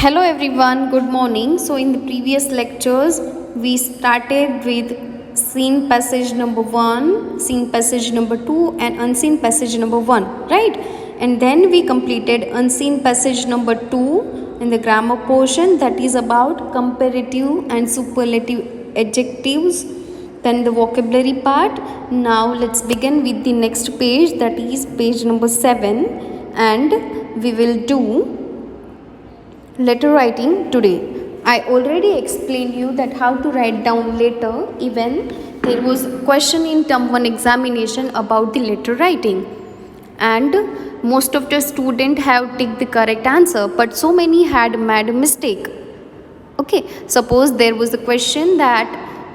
Hello everyone, good morning. So, in the previous lectures, we started with seen passage number 1, seen passage number 2, and unseen passage number 1, right? And then we completed unseen passage number 2 in the grammar portion, that is about comparative and superlative adjectives. Then the vocabulary part. Now, let's begin with the next page, that is page number 7, and we will do letter writing today. I already explained you that how to write down letter. Even there was a question in term 1 examination about the letter writing, and most of the student have ticked the correct answer, but so many had made a mistake. Okay, suppose there was a question that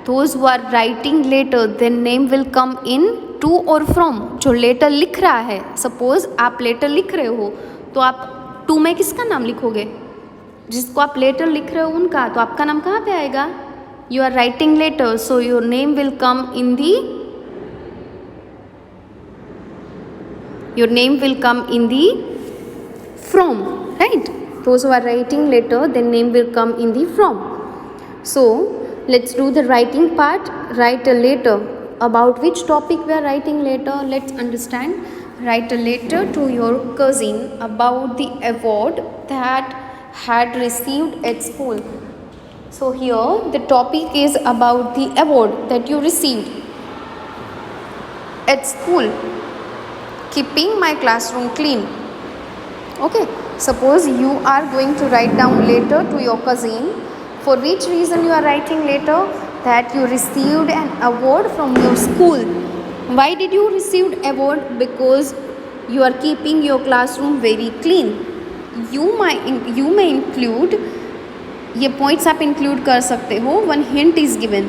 those who are writing letter, their name will come in to or from. जो letter लिख रहा है, suppose आप letter लिख रहे हो तो आप टू में किसका नाम लिखोगे? जिसको आप लेटर लिख रहे हो उनका, तो आपका नाम कहाँ पे आएगा? You are writing letter, so your name will come in the from, right? Those who are writing letter, their name will come in the from. So let's do the writing part. Write a letter. About which topic we are writing letter? Let's understand. Write a letter to your cousin about the award that had received at school. So here the topic is about the award that you received at school. Keeping my classroom clean. Okay, suppose you are going to write down letter to your cousin. For which reason you are writing letter? That you received an award from your school. Why did you receive award? Because you are keeping your classroom very clean. You may include, ये points आप include कर सकते हो. One hint is given.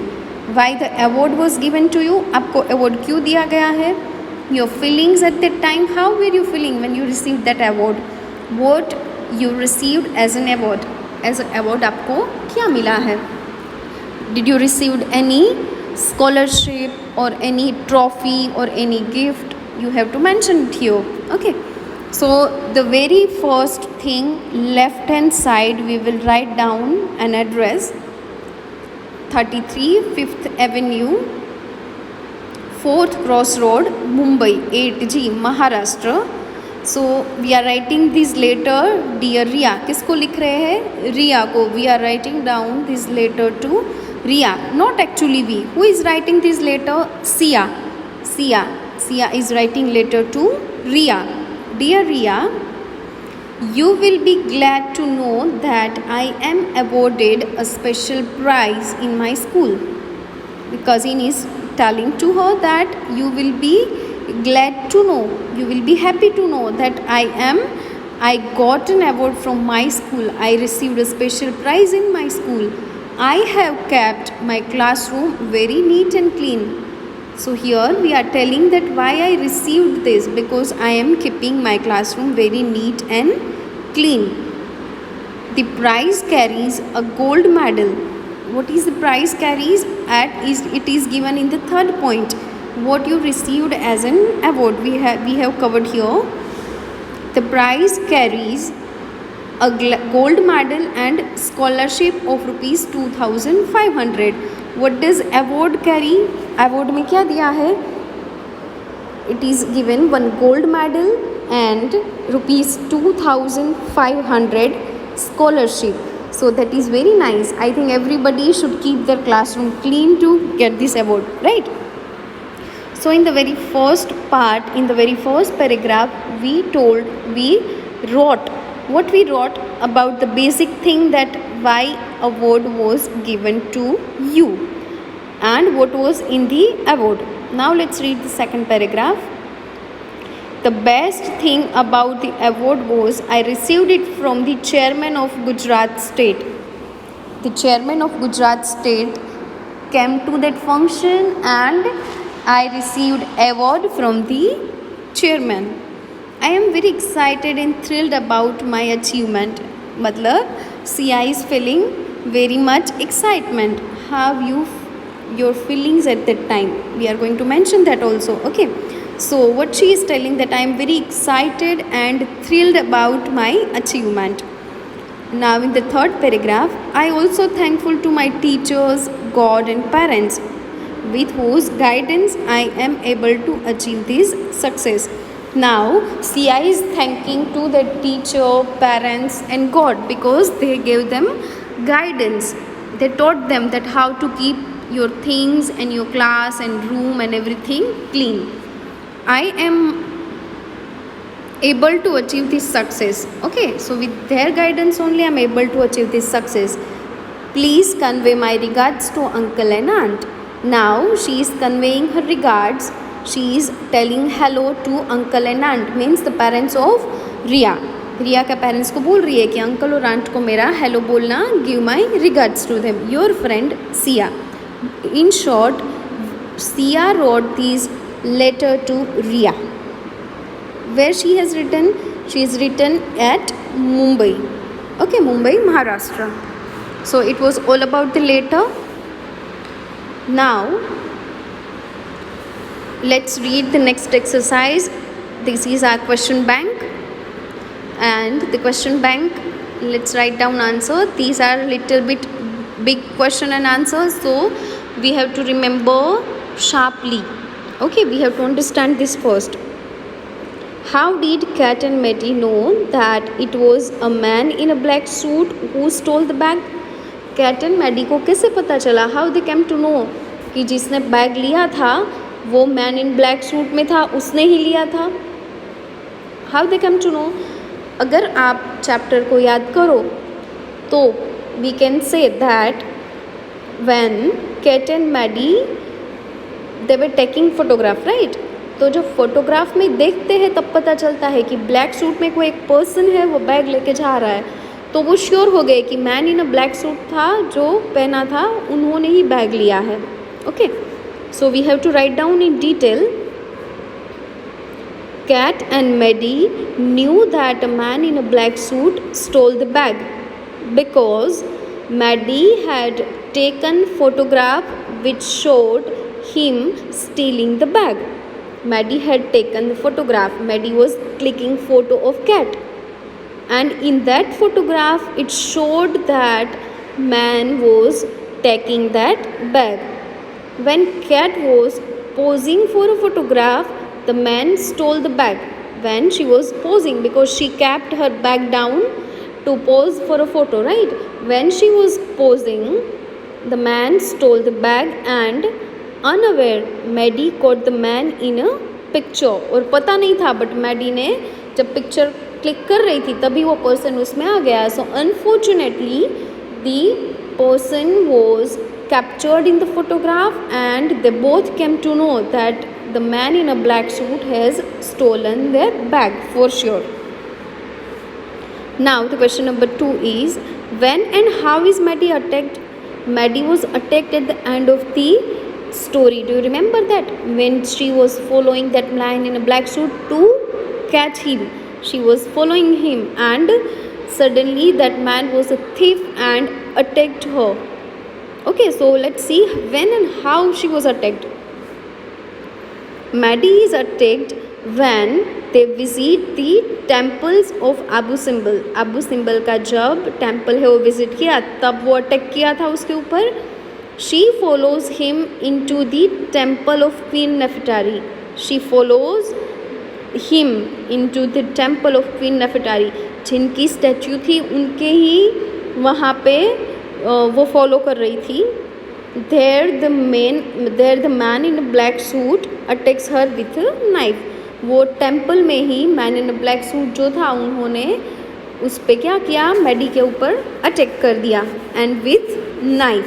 Why the award was given to you? आपको award क्यों दिया गया है? Your feelings at that time. How were you feeling when you received that award? What you received as an award? As an award आपको क्या मिला है? Did you receive any scholarship or any trophy or any gift? You have to mention it here. Okay. So the very first thing, left hand side, we will write down an address, 33 5th Avenue, 4th Cross Road, Mumbai, 8G, Maharashtra. So we are writing this letter, dear Riya. किसको लिख रहे हैं? Riya को. We are writing down this letter to Riya, not actually we. Who is writing this letter? Sia. Sia is writing letter to Riya. Dear Riya, you will be glad to know that I am awarded a special prize in my school. The cousin is telling to her that you will be glad to know, you will be happy to know that I got an award from my school. I received a special prize in my school. I have kept my classroom very neat and clean. So here we are telling that why I received this, because I am keeping my classroom very neat and clean. The prize carries a gold medal. What is the prize carries? It is given in the third point. What you received as an award, we have covered here. The prize carries a gold medal and scholarship of rupees 2,500. What does award carry? Award में क्या दिया है? It is given one gold medal and rupees 2,500 scholarship. So that is very nice. I think everybody should keep their classroom clean to get this award, right? So in the very first part, in the very first paragraph, we wrote what we wrote about the basic thing, that why award was given to you and what was in the award. Now let's read the second paragraph. The best thing about the award was I received it from the chairman of Gujarat State. The chairman of Gujarat State came to that function and I received award from the chairman. I am very excited and thrilled about my achievement. मतलब Sia is feeling very much excitement. How your feelings at that time? We are going to mention that also. Okay. So what she is telling, that I am very excited and thrilled about my achievement. Now in the third paragraph, I also thankful to my teachers, God and parents, with whose guidance I am able to achieve this success. Now Sia is thanking to the teacher, parents and God because they gave them guidance. They taught them that how to keep your things and your class and room and everything clean. I am able to achieve this success. Okay, so with their guidance only I am able to achieve this success. Please convey my regards to uncle and aunt. Now she is conveying her regards. She is telling hello to uncle and aunt, means the parents of Riya. रिया का parents को बोल रही है कि uncle और aunt को मेरा hello बोलना, give my regards to them, your friend Siya. In short, Siya wrote this letter to Riya. Where she has written? She is written at Mumbai. Okay, Mumbai, Maharashtra. So it was all about the letter. Now let's read the next exercise. This is our question bank. And the question bank, let's write down answer. These are little bit big question and answers, so we have to remember sharply. Okay, we have to understand this first. How did Cat and Matty know that it was a man in a black suit who stole the bag? Cat and Matty को कैसे पता चला? How they came to know कि जिसने bag लिया था वो man in black suit में था, उसने ही लिया था? How they came to know? अगर आप चैप्टर को याद करो तो we can say that when Cat and Maddie they were taking photograph, right? तो जब फोटोग्राफ में देखते हैं तब पता चलता है कि ब्लैक सूट में कोई एक पर्सन है, वो बैग लेके जा रहा है, तो वो श्योर हो गए कि man in a black suit था जो पहना था, उन्होंने ही बैग लिया है. Okay, so we have to write down in detail. Cat and Maddie knew that a man in a black suit stole the bag because Maddie had taken photograph which showed him stealing the bag. Maddie had taken the photograph. Maddie was clicking photo of Cat, and in that photograph it showed that man was taking that bag. When Cat was posing for a photograph, the man stole the bag when she was posing, because she kept her bag down to pose for a photo, right? When she was posing, the man stole the bag, and unaware Maddie caught the man in a picture. और पता नहीं था, but Maddie ने जब picture click कर रही थी तभी वो पर्सन उसमें आ गया. So unfortunately the person was captured in the photograph, and they both came to know that the man in a black suit has stolen their bag for sure. Now the question number 2 is, when and how is Maddie attacked? Maddie was attacked at the end of the story. Do you remember that? When she was following that man in a black suit to catch him, she was following him, and suddenly that man was a thief and attacked her. Okay, so let's see when and how she was attacked. Maddie is attacked when they visit the temples of Abu Simbel. Abu Simbel का जब temple है वो visit किया तब वो attack किया था उसके ऊपर. She follows him into the temple of Queen Nefertari. She follows him into the temple of Queen Nefertari. जिनकी स्टैचू थी उनके ही वहाँ पे वो फॉलो कर रही थी. There the man in a black suit attacks her with a knife. वो टेम्पल में ही मैन इन ब्लैक सूट जो था उन्होंने उस पर क्या किया, मैडी के ऊपर अटैक कर दिया, and with knife.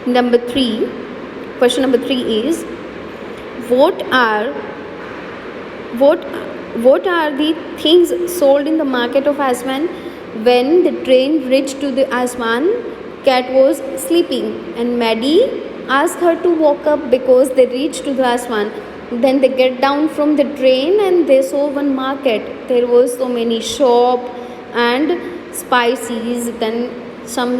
Number 3, question number 3 is, what are the things sold in the market of Aswan? When the train reached to the Aswan, Cat was sleeping, and Maddie asked her to wake up because they reached to the Aswan. Then they get down from the train and they saw one market. There was so many shop and spices, then some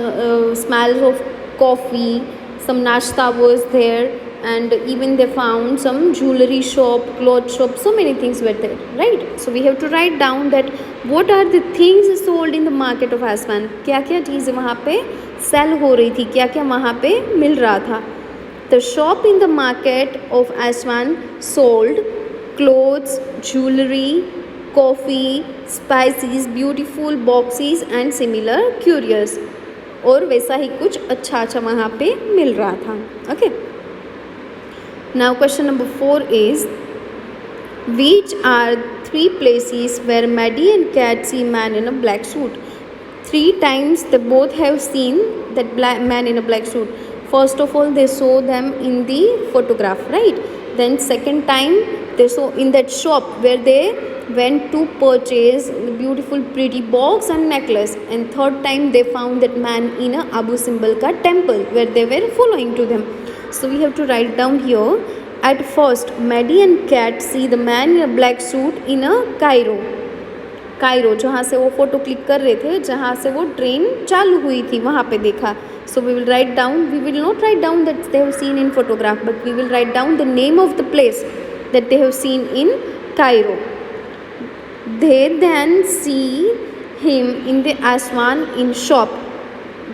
smells of coffee, some nashta was there, and even they found some jewelry shop, cloth shop, so many things were there, right? So we have to write down that What are the things sold in the market of Aswan? क्या क्या चीज़ें वहाँ पे cell हो रही थी, क्या क्या वहाँ पे मिल रहा था? The shop in the market of Aswan sold clothes, jewelry, coffee, spices, beautiful boxes and similar curious. और वैसा ही कुछ अच्छा अच्छा वहाँ पे मिल रहा था. Okay. Now question number 4 is, which are 3 places where Maddie and Kat see man in a black suit? 3 times they both have seen that man in a black suit. First of all, they saw them in the photograph, right? Then second time they saw in that shop where they went to purchase the beautiful pretty box and necklace. And third time they found that man in a Abu Simbel ka temple where they were following to them. So we have to write down here. At first, Maddie and Kat see the man in a black suit in a Cairo, जहाँ से वो photo click कर रहे थे, जहाँ से वो train चालू हुई थी, वहाँ पे देखा. So we will write down, we will not write down that they have seen in photograph, but we will write down the name of the place that they have seen in Cairo. They then see him in the Aswan in shop,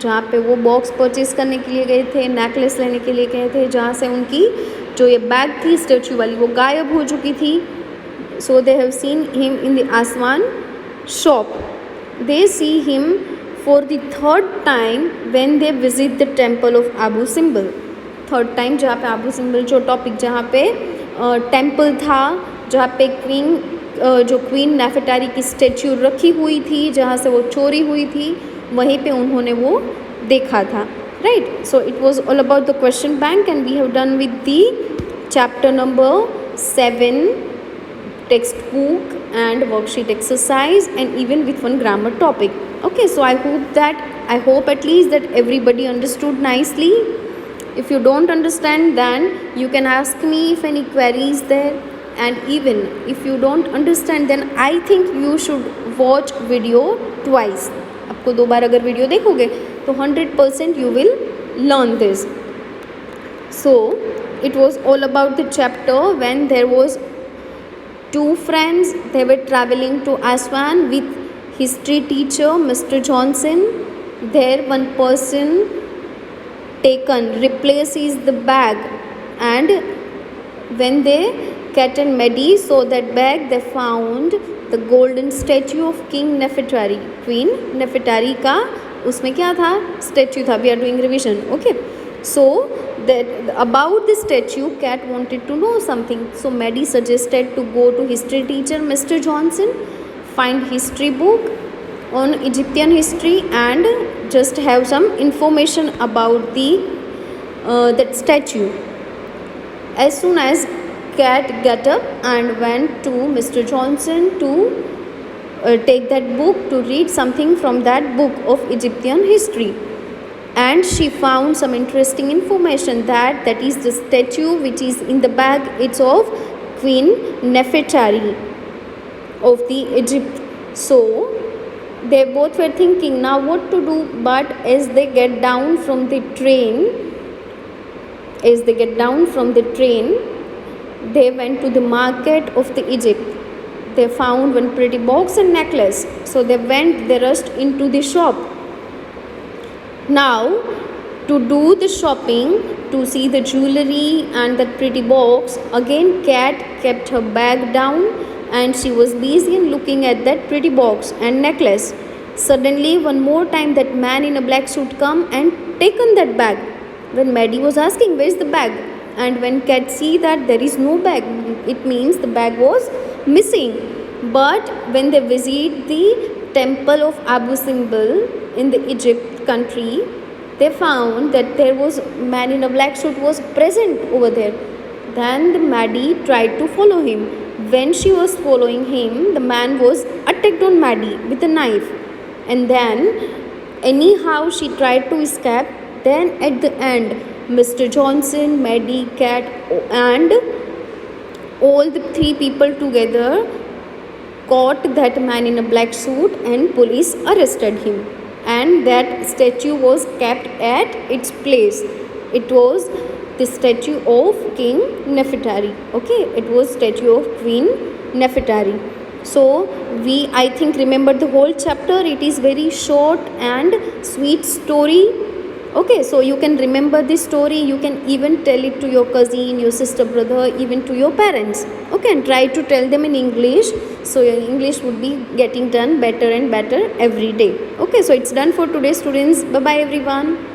जहाँ पे वो box purchase करने के लिए गए थे, necklace लेने के लिए गए थे, जहाँ से उनकी जो ये बैग थी स्टैचू वाली वो गायब हो चुकी थी. So they have seen him in the Aswan shop. They see him for the third time when they visit the temple of Abu Simbel. Third time जहाँ पे अबू सिम्बल जो टॉपिक जहाँ पे टेम्पल था, जहाँ पे क्वीन नेफेटारी की statue रखी हुई थी, जहाँ से वो चोरी हुई थी, वहीं पे उन्होंने वो देखा था, right. So it was all about the question bank and we have done with the chapter number 7 textbook and worksheet exercise and even with one grammar topic. Okay, so I hope at least that everybody understood nicely. If you don't understand, then you can ask me if any queries there, and even if you don't understand, then I think you should watch video twice. आपको 2 बार अगर video देखोगे तो 100% you will learn this. So it was all about the chapter when there was 2 friends. They were traveling to Aswan with history teacher Mr. Johnson. There one person replaces the bag, and when they Kat and Maddie saw that bag, they found the golden statue of King Nefertari. Queen Nefertari का उसमें क्या था? Statue था. We are doing revision. Okay. So that about the statue, Kat wanted to know something. So Maddie suggested to go to history teacher Mr. Johnson, find history book on Egyptian history and just have some information about the that statue. As soon as Kat got up and went to Mr. Johnson to take that book to read something from that book of Egyptian history. And she found some interesting information that is the statue which is in the bag. It's of Queen Nefertari of the Egypt. So they both were thinking now what to do, but as they get down from the train, they went to the market of the Egypt. They found one pretty box and necklace. So they rushed into the shop. Now, to do the shopping, to see the jewelry and that pretty box, again Kat kept her bag down and she was busy in looking at that pretty box and necklace. Suddenly, one more time that man in a black suit come and taken that bag. When Maddie was asking, where is the bag? And when Kat see that there is no bag, it means the bag was missing. But when they visit the temple of Abu Simbel in the Egypt country, they found that there was man in a black suit was present over there. Then the Maddie tried to follow him. When she was following him, the man was attacked on Maddie with a knife, and then anyhow she tried to escape. Then at the end, Mr. Johnson, Maddie, Kat and all the 3 people together caught that man in a black suit and police arrested him. And that statue was kept at its place. It was the statue of King Nefertari. Okay, it was statue of Queen Nefertari. So we, I think, remember the whole chapter. It is very short and sweet story. Okay, so you can remember this story. You can even tell it to your cousin, your sister, brother, even to your parents. Okay, and try to tell them in English, so your English would be getting done better and better every day. Okay, so it's done for today, students. Bye bye everyone.